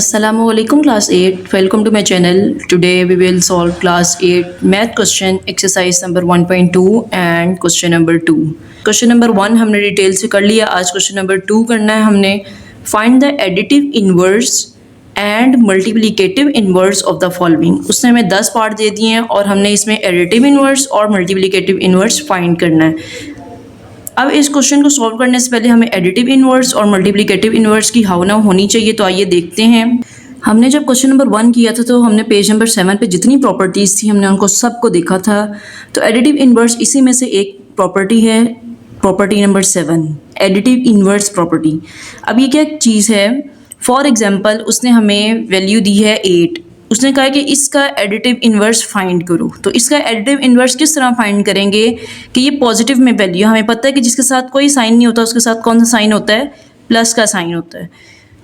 Assalamualaikum class 8. Welcome to my channel. Today we will solve class 8 math question exercise number 1.2 and question number 2. Question number 1 हमने detail से कर लिया. आज question number 2 करना है हमने. Find the additive inverse and multiplicative inverse of the following. उसने हमें 10 पार्ट दे दिए हैं और हमने इसमें एडिटिव इन्वर्स और मल्टीप्लिकेटिव इन्वर्स फाइंड करना है. अब इस क्वेश्चन को सॉल्व करने से पहले हमें एडिटिव इन्वर्स और मल्टीप्लिकेटिव इन्वर्स की भावना होनी चाहिए. तो आइए देखते हैं. हमने जब क्वेश्चन नंबर 1 किया था तो हमने पेज नंबर 7 पे जितनी प्रॉपर्टीज़ थी हमने उनको सबको देखा था. तो एडिटिव इन्वर्स इसी में से एक प्रॉपर्टी है, property number 7, additive inverse property. अब ये क्या चीज़ है? फॉर एग्जाम्पल उसने हमें वैल्यू दी है 8. उसने कहा कि इसका एडिटिव इन्वर्स फाइंड करो. तो इसका एडिटिव इन्वर्स किस तरह फाइंड करेंगे कि ये पॉजिटिव में वैल्यू, हमें पता है कि जिसके साथ कोई साइन नहीं होता उसके साथ कौन सा साइन होता है? प्लस का साइन होता है.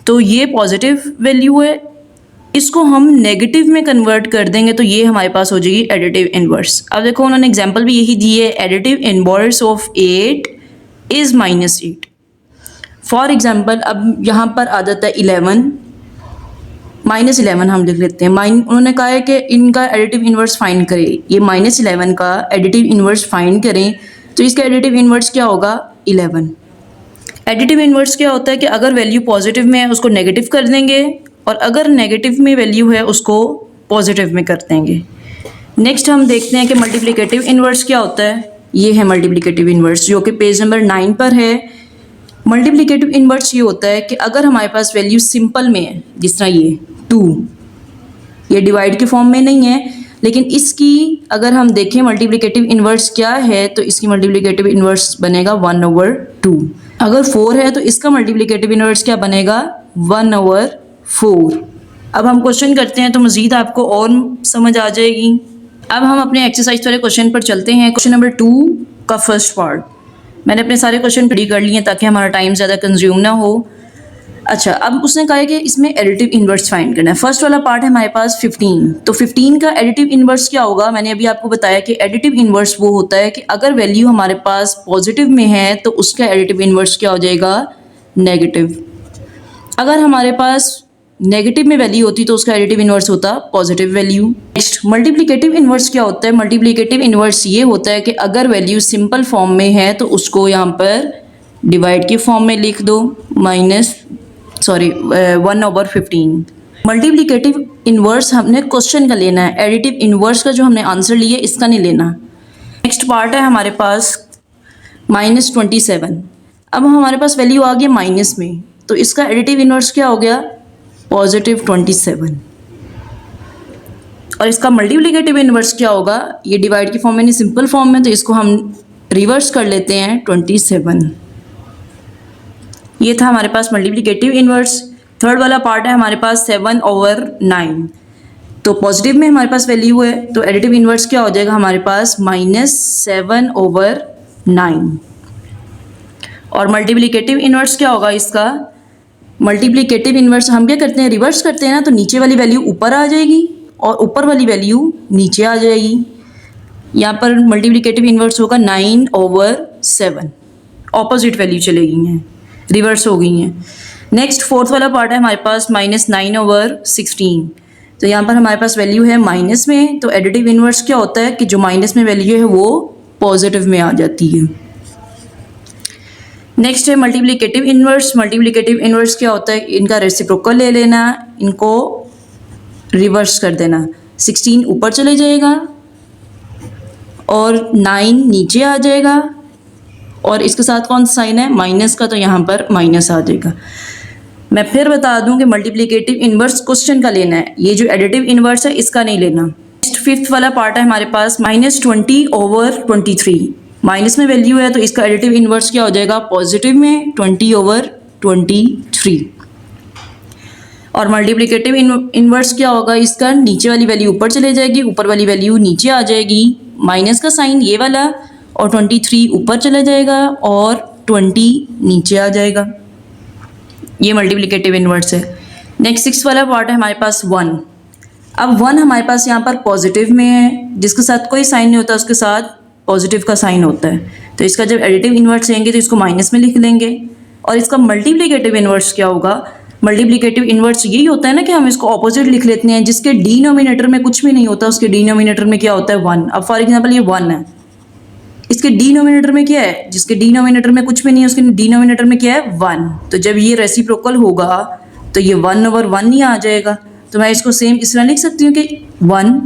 तो ये पॉजिटिव वैल्यू है, इसको हम नेगेटिव में कन्वर्ट कर देंगे तो ये हमारे पास हो जाएगी एडिटिव इन्वर्स. अब देखो उन्होंने एग्जाम्पल भी यही दी है, additive inverse of 8 is -8. For example अब यहाँ पर आ जाता है 11, -11 हम लिख लेते हैं. उन्होंने कहा है कि इनका एडिटिव इन्वर्स फाइंड करें. ये -11 का एडिटिव इन्वर्स फाइंड करें तो इसका एडिटिव इन्वर्स क्या होगा? 11. एडिटिव इन्वर्स क्या होता है कि अगर वैल्यू पॉजिटिव में है उसको नेगेटिव कर देंगे और अगर नेगेटिव में वैल्यू है उसको पॉजिटिव में कर देंगे. नेक्स्ट हम देखते हैं कि मल्टीप्लिकेटिव इन्वर्स क्या होता है. ये है मल्टीप्लिकेटिव इन्वर्स जो कि पेज नंबर 9 पर है. मल्टीप्लिकेटिव इन्वर्स ये होता है कि अगर हमारे पास वैल्यू सिंपल में है, जिस तरह ये 2, ये डिवाइड के फॉर्म में नहीं है, लेकिन इसकी अगर हम देखें मल्टीप्लिकेटिव इन्वर्स क्या है तो इसकी मल्टीप्लिकेटिव इन्वर्स बनेगा 1/2. अगर 4 है तो इसका मल्टीप्लिकेटिव इन्वर्स क्या बनेगा? 1/4. अब हम क्वेश्चन करते हैं तो मज़ीद आपको और समझ आ जाएगी. अब हम अपने एक्सरसाइज वाले क्वेश्चन पर चलते हैं. क्वेश्चन नंबर 2 का फर्स्ट पार्ट मैंने अपने सारे क्वेश्चन रेडी कर लिए ताकि हमारा टाइम ज़्यादा कंज्यूम ना हो. अच्छा, अब उसने कहा है कि इसमें एडिटिव इन्वर्स फाइंड करना है. फर्स्ट वाला पार्ट है हमारे पास 15. तो 15 का एडिटिव इन्वर्स क्या होगा? मैंने अभी आपको बताया कि एडिटिव इन्वर्स वो होता है कि अगर वैल्यू हमारे पास पॉजिटिव में है तो उसका एडिटिव इन्वर्स क्या हो जाएगा? नेगेटिव. अगर हमारे पास नेगेटिव में वैल्यू होती तो उसका एडिटिव इन्वर्स होता positive value. Next multiplicative inverse क्या होता है? मल्टीप्लिकेटिव इन्वर्स ये होता है कि अगर वैल्यू सिंपल फॉर्म में है तो उसको यहाँ पर डिवाइड के फॉर्म में लिख दो, 1/15. मल्टीप्लिकेटिव इन्वर्स हमने क्वेश्चन का लेना है, एडिटिव इन्वर्स का जो हमने आंसर लिया इसका नहीं लेना. नेक्स्ट पार्ट है हमारे पास -27. अब हमारे पास वैल्यू आ गई माइनस में तो इसका एडिटिव इन्वर्स क्या हो गया? +27. और इसका मल्टीप्लिकेटिव इन्वर्स क्या होगा? ये डिवाइड के फॉर्म में नहीं सिंपल फॉर्म में, तो इसको हम रिवर्स कर लेते हैं 27. ये था हमारे पास मल्टीप्लिकेटिव इन्वर्स. थर्ड वाला पार्ट है हमारे पास 7/9. तो पॉजिटिव में हमारे पास वैल्यू है तो एडिटिव इन्वर्स क्या हो जाएगा हमारे पास? -7/9. और मल्टीप्लिकेटिव इन्वर्स क्या होगा इसका? मल्टीप्लिकेटिव इन्वर्स हम क्या करते हैं? रिवर्स करते हैं ना, तो नीचे वाली वैल्यू ऊपर आ जाएगी और ऊपर वाली वैल्यू नीचे आ जाएगी. यहाँ पर मल्टीप्लिकेटिव इन्वर्स होगा 9/7. ऑपोजिट वैल्यू चले गई हैं, रिवर्स हो गई हैं. नेक्स्ट फोर्थ वाला पार्ट है हमारे पास -9/16. तो यहाँ पर हमारे पास वैल्यू है माइनस में, तो एडिटिव इन्वर्स क्या होता है कि जो माइनस में वैल्यू है वो पॉजिटिव में आ जाती है. नेक्स्ट है मल्टीप्लिकेटिव इन्वर्स. मल्टीप्लिकेटिव इन्वर्स क्या होता है? इनका रेसिप्रोकल ले लेना, इनको रिवर्स कर देना. 16 ऊपर चले जाएगा और 9 नीचे आ जाएगा और इसके साथ कौन सा साइन है? माइनस का, तो यहाँ पर माइनस आ जाएगा. मैं फिर बता दूं कि मल्टीप्लिकेटिव इन्वर्स क्वेश्चन का लेना है, ये जो एडिटिव इन्वर्स है इसका नहीं लेना. नेक्स्ट फिफ्थ वाला पार्ट है हमारे पास -20/23. माइनस में वैल्यू है तो इसका एडिटिव इन्वर्स क्या हो जाएगा? पॉजिटिव में 20/23. और मल्टीप्लिकेटिव इन्वर्स क्या होगा इसका? नीचे वाली वैल्यू ऊपर चले जाएगी, ऊपर वाली वैल्यू नीचे आ जाएगी, माइनस का साइन ये वाला, और 23 ऊपर चला जाएगा और 20 नीचे आ जाएगा. ये मल्टीप्लिकेटिव इन्वर्स है. नेक्स्ट सिक्स वाला पार्ट है हमारे पास 1. अब 1 हमारे पास यहाँ पर पॉजिटिव में है, जिसके साथ कोई साइन नहीं होता उसके साथ पॉजिटिव का साइन होता है. तो इसका जब एडिटिव इन्वर्स लेंगे तो इसको माइनस में लिख लेंगे. और इसका मल्टीप्लिकेटिव इन्वर्स क्या होगा? मल्टीप्लिकेटिव इन्वर्स यही होता है ना कि हम इसको ऑपोजिट लिख लेते हैं, जिसके डिनोमिनेटर में कुछ भी नहीं होता उसके डिनोमिनेटर में क्या होता है 1। अब फॉर एग्जांपल ये 1 है, इसके डिनोमिनेटर में क्या है, जिसके डिनोमिनेटर में कुछ भी नहीं है उसके डिनोमिनेटर में क्या है 1। तो जब ये रेसिप्रोकल होगा तो ये 1/1 ही आ जाएगा। तो मैं इसको सेम इस तरह लिख सकती हूँ कि 1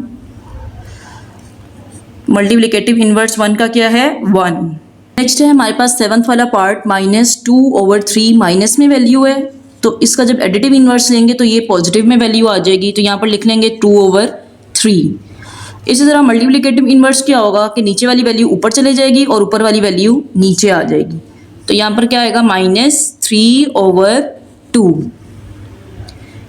मल्टीप्लिकेटिव इन्वर्स 1 का क्या है 1। नेक्स्ट है हमारे पास 7th वाला पार्ट -2/3 माइनस में वैल्यू है, तो इसका जब एडिटिव इन्वर्स लेंगे तो ये पॉजिटिव में वैल्यू आ जाएगी, तो यहाँ पर लिख लेंगे 2/3। इसी तरह मल्टीप्लिकेटिव इन्वर्स क्या होगा कि नीचे वाली वैल्यू ऊपर चले जाएगी और ऊपर वाली वैल्यू नीचे आ जाएगी, तो यहाँ पर क्या आएगा -3/2।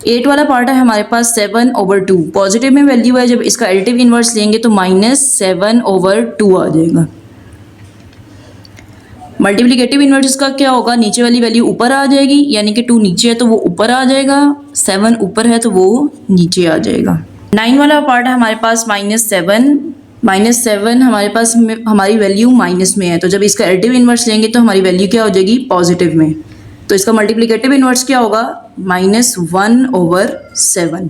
8 वाला पार्ट है हमारे पास 7/2, पॉजिटिव में वैल्यू है, जब इसका एडिटिव इन्वर्स लेंगे तो -7/2 आ जाएगा। मल्टीप्लिकेटिव इन्वर्स इसका क्या होगा, नीचे वाली वैल्यू ऊपर आ जाएगी, यानी कि 2 नीचे है तो वो ऊपर आ जाएगा, 7 ऊपर है तो वो नीचे आ जाएगा। 9 वाला पार्ट है हमारे पास -7 हमारे पास हमारी वैल्यू माइनस में है, तो जब इसका एडिटिव इन्वर्स लेंगे तो हमारी वैल्यू क्या हो जाएगी पॉजिटिव में, तो इसका मल्टीप्लिकेटिव इन्वर्स क्या होगा -1/7,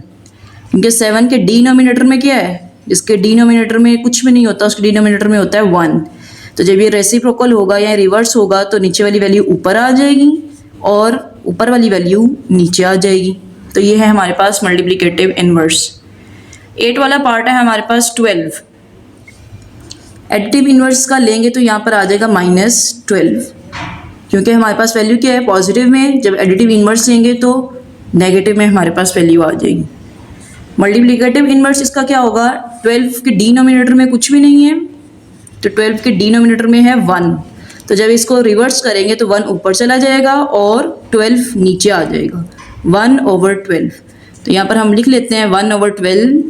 क्योंकि 7 के डिनोमिनेटर में क्या है, जिसके डिनोमिनेटर में कुछ भी नहीं होता उसके डिनोमिनेटर में होता है 1। तो जब ये रेसिप्रोकल होगा या रिवर्स होगा तो नीचे वाली वैल्यू ऊपर आ जाएगी और ऊपर वाली वैल्यू नीचे आ जाएगी, तो ये है हमारे पास मल्टीप्लिकेटिव इन्वर्स। 8 वाला पार्ट है हमारे पास 12, एडिटिव इन्वर्स का लेंगे तो यहाँ पर आ जाएगा -12, क्योंकि हमारे पास वैल्यू क्या है पॉजिटिव में, जब एडिटिव इन्वर्स लेंगे तो नेगेटिव में हमारे पास वैल्यू आ जाएगी। मल्टीप्लिकेटिव इन्वर्स इसका क्या होगा, 12 के डिनोमिनेटर में कुछ भी नहीं है, तो 12 के डिनोमिनेटर में है 1, तो जब इसको रिवर्स करेंगे तो 1 ऊपर चला जाएगा और 12 नीचे आ जाएगा, 1/12। तो यहाँ पर हम लिख लेते हैं 1/12